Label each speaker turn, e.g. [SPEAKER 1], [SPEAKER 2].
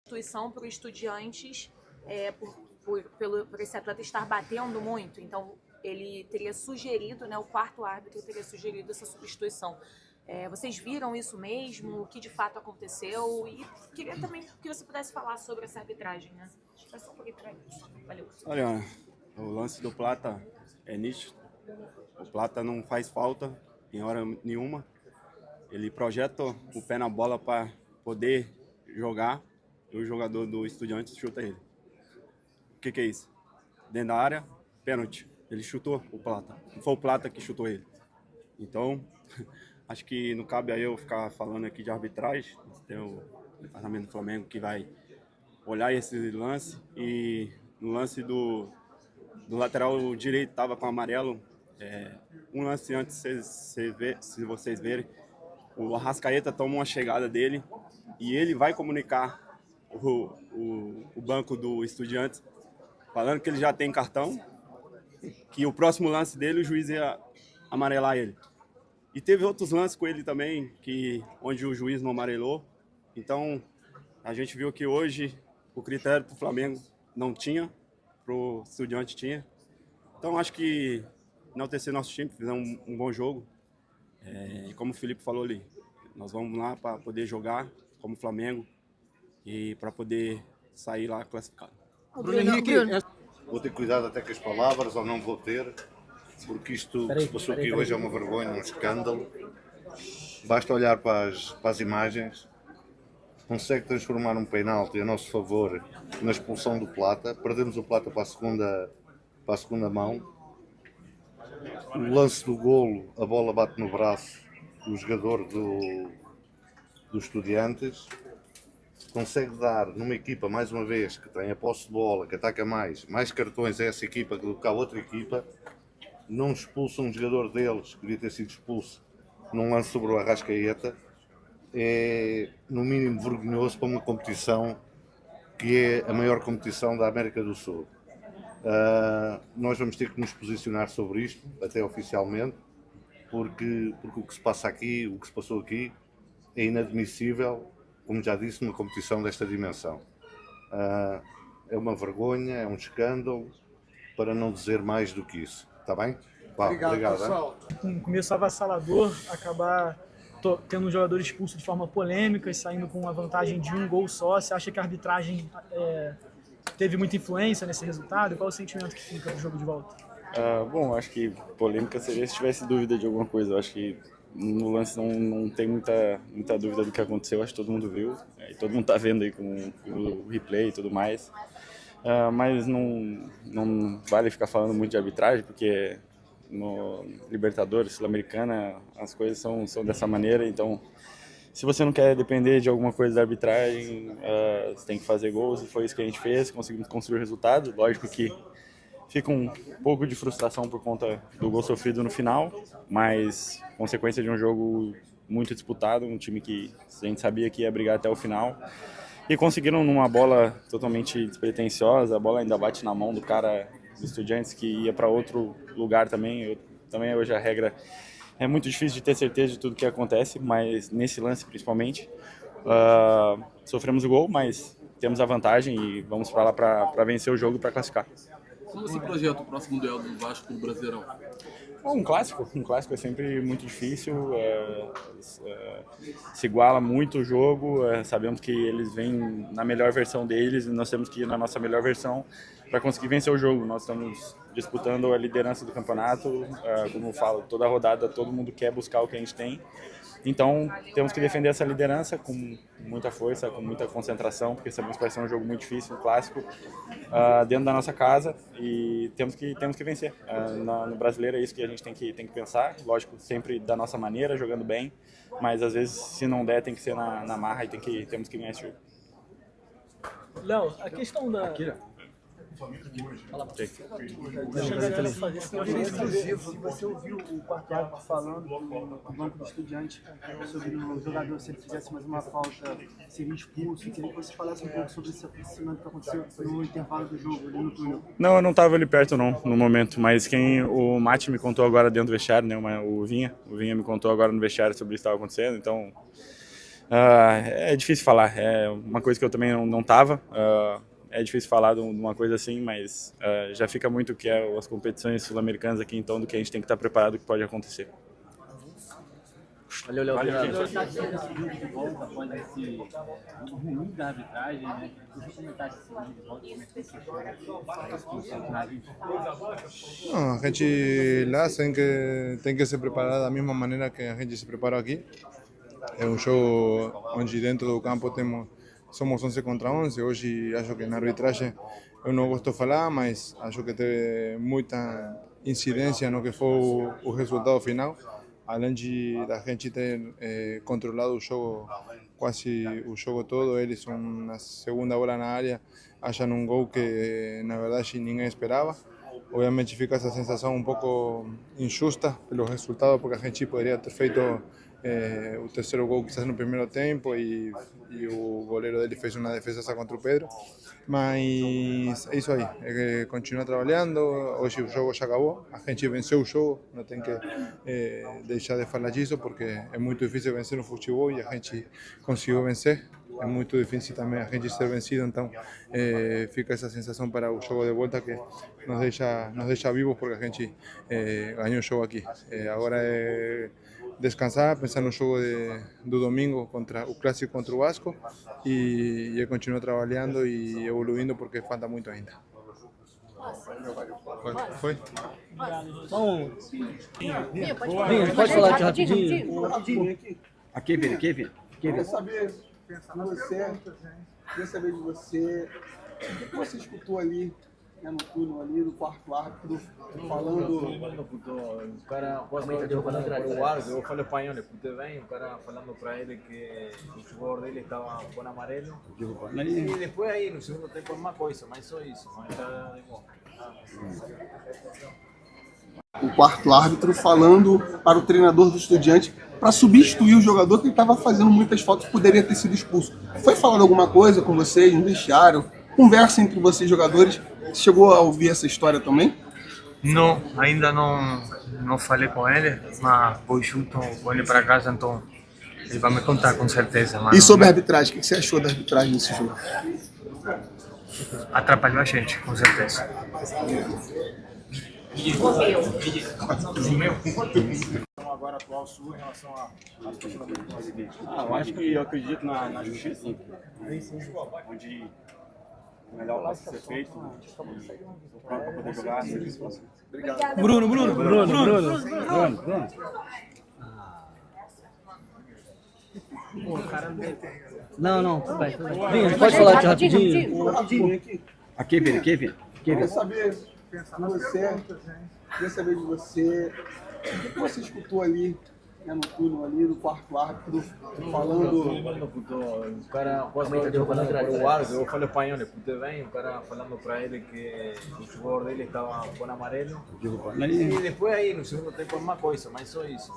[SPEAKER 1] substituição para o Estudiantes por esse atleta estar batendo muito. Então, ele teria sugerido, né, o quarto árbitro teria sugerido essa substituição. Vocês viram isso mesmo? O que de fato aconteceu? E queria também que você pudesse falar sobre essa arbitragem, né? Vai só um pouquinho para isso. Valeu.
[SPEAKER 2] Olha, o lance do Plata é nítido. O Plata não faz falta em hora nenhuma. Ele projeta o pé na bola para poder jogar e o jogador do Estudiantes chuta ele. O que é isso? Dentro da área, pênalti. Ele chutou o Plata. Não foi o Plata que chutou ele. Então, acho que não cabe a eu ficar falando aqui de arbitragem. Tem o departamento do Flamengo que vai olhar esse lance. E no lance do lateral direito estava com amarelo. Um lance antes, se vocês verem, o Arrascaeta toma uma chegada dele e ele vai comunicar o banco do Estudiantes, falando que ele já tem cartão, que o próximo lance dele o juiz ia amarelar ele. E teve outros lances com ele também, onde o juiz não amarelou. Então, a gente viu que hoje o critério para o Flamengo não tinha, para o Estudiante tinha. Então, acho que enaltecer nosso time, fizemos um bom jogo. E como o Felipe falou ali, nós vamos lá para poder jogar como Flamengo e para poder sair lá classificado.
[SPEAKER 3] Bruno Henrique,
[SPEAKER 4] vou ter cuidado até com as palavras, ou não vou ter, porque isto que se passou aqui hoje é uma vergonha, um escândalo. Basta olhar para as imagens, consegue transformar um penalti a nosso favor na expulsão do Plata, perdemos o Plata para a segunda mão. O lance do golo, a bola bate no braço do jogador do Estudiantes, consegue dar numa equipa, mais uma vez, que tem a posse de bola, que ataca mais cartões a essa equipa do que a outra equipa, não expulsa um jogador deles, que devia ter sido expulso num lance sobre o Arrascaeta, é no mínimo vergonhoso para uma competição que é a maior competição da América do Sul. Nós vamos ter que nos posicionar sobre isto, até oficialmente, porque o que se passa aqui, o que se passou aqui, é inadmissível, como já disse, numa competição desta dimensão. É uma vergonha, é um escândalo, para não dizer mais do que isso. Está bem?
[SPEAKER 3] Obrigado, pessoal.
[SPEAKER 5] Um começo avassalador, acabar tendo um jogador expulso de forma polêmica e saindo com uma vantagem de um gol só. Você acha que a arbitragem teve muita influência nesse resultado? Qual é o sentimento que fica do jogo de volta?
[SPEAKER 2] Bom, acho que polêmica seria se tivesse dúvida de alguma coisa. Eu acho que no lance não tem muita dúvida do que aconteceu. Acho que todo mundo viu. E todo mundo está vendo aí com o replay e tudo mais. Mas não vale ficar falando muito de arbitragem, porque no Libertadores, Sul-Americana, as coisas são dessa maneira. Então, se você não quer depender de alguma coisa da arbitragem, você tem que fazer gols, e foi isso que a gente fez, conseguimos construir o resultado. Lógico que fica um pouco de frustração por conta do gol sofrido no final, mas consequência de um jogo muito disputado, um time que a gente sabia que ia brigar até o final. E conseguiram numa bola totalmente despretensiosa, a bola ainda bate na mão do cara do Estudiantes que ia para outro lugar também. Também hoje a regra é muito difícil de ter certeza de tudo que acontece, mas nesse lance principalmente sofremos o gol, mas temos a vantagem e vamos para lá para vencer o jogo e para classificar.
[SPEAKER 3] Como você projeta o próximo duelo do Vasco no Brasileirão?
[SPEAKER 2] Um clássico é sempre muito difícil, se iguala muito o jogo, sabemos que eles vêm na melhor versão deles e nós temos que ir na nossa melhor versão para conseguir vencer o jogo. Nós estamos disputando a liderança do campeonato, como eu falo, toda rodada todo mundo quer buscar o que a gente tem. Então, temos que defender essa liderança com muita força, com muita concentração, porque sabemos que vai ser um jogo muito difícil, um clássico, dentro da nossa casa, e temos que vencer. No Brasileiro é isso que a gente tem que pensar, lógico, sempre da nossa maneira, jogando bem, mas às vezes, se não der, tem que ser na marra e temos que ganhar esse jogo.
[SPEAKER 5] Léo, a questão da...
[SPEAKER 6] Inclusive, você ouviu o quarto árbitro falando no banco do Estudiante sobre o jogador, se ele fizesse mais uma falta, seria expulso. Eu queria que você falasse um pouco sobre esse acontecimento que aconteceu no intervalo do jogo, ali no túnel.
[SPEAKER 2] Não, eu não estava ali perto não, no momento, mas o Mate me contou agora dentro do vestiário, né, o Vinha me contou agora no vestiário sobre isso que estava acontecendo, então
[SPEAKER 7] É difícil falar, é uma coisa que eu também não estava. É difícil falar de uma coisa assim, mas já fica muito o que é as competições sul-americanas aqui, então, do que a gente tem que estar preparado, o que pode acontecer.
[SPEAKER 8] Valeu, Léo.
[SPEAKER 6] De volta após esse ruim da arbitragem, né? Você comentasse esse vídeo de volta, como é que você chega a expulsão do árbitro?
[SPEAKER 9] Não, a gente lá tem que se preparar da mesma maneira que a gente se prepara aqui. É um jogo onde dentro do campo somos 11 contra 11. Hoje acho que na arbitragem eu não gosto de falar, mas acho que teve muita incidência no que foi o resultado final. Além da gente ter controlado o jogo, quase o jogo todo, eles na segunda bola na área acham um gol que na verdade ninguém esperava. Obviamente fica essa sensação um pouco injusta pelo resultado, porque a gente poderia ter feito o terceiro gol quizás no primeiro tempo e o goleiro dele fez uma defesa contra o Pedro. Mas é isso aí, continua trabalhando. Hoje o jogo já acabou, a gente venceu o jogo, não tem que deixar de falar disso, porque é muito difícil vencer no futebol e a gente conseguiu vencer. É muito difícil também a gente ser vencido, então fica essa sensação para o jogo de volta que nos deixa vivos, porque a gente ganhou o jogo aqui. Agora é descansar, pensar no jogo do domingo, contra o clássico contra o Vasco, e continuar trabalhando e evoluindo, porque falta muito ainda. Foi?
[SPEAKER 8] Pode falar aqui rapidinho.
[SPEAKER 10] Aqui, Vini. Queria saber de você, o que você escutou ali, né, no túnel ali, do quarto árbitro, falando...
[SPEAKER 11] O cara falando para o árbitro, eu falo espanhol, escutei bem, o cara falando para ele que o jogador dele estava com amarelo. E depois aí, no segundo tempo, uma coisa, mas só isso, mas já igual.
[SPEAKER 10] O quarto árbitro falando para o treinador do Estudiante para substituir o jogador que estava fazendo muitas faltas e poderia ter sido expulso. Foi falando alguma coisa com vocês, não deixaram? Conversa entre vocês, jogadores. Você chegou a ouvir essa história também?
[SPEAKER 12] Não, ainda não falei com ele, mas vou junto com ele para casa, então ele vai me contar com certeza.
[SPEAKER 10] E sobre a arbitragem, o que você achou da arbitragem nesse jogo?
[SPEAKER 12] Atrapalhou a gente, com certeza.
[SPEAKER 6] Agora atual sua em relação a questionamento do presidente.
[SPEAKER 2] Eu acredito na justiça, onde o melhor pode ser feito, o próprio para poder jogar.
[SPEAKER 10] Obrigado.
[SPEAKER 8] Bruno. Não, tudo bem. Pode falar aqui rapidinho.
[SPEAKER 10] Aqui, Vini. Queria saber de você, o que você escutou ali, né, no túnel ali, do quarto árbitro, falando...
[SPEAKER 11] O cara falando para o árbitro, eu falo espanhol, escutei bem, o cara falando para ele que o jogador dele estava com amarelo. E depois aí, no segundo tempo, uma coisa, mas só isso.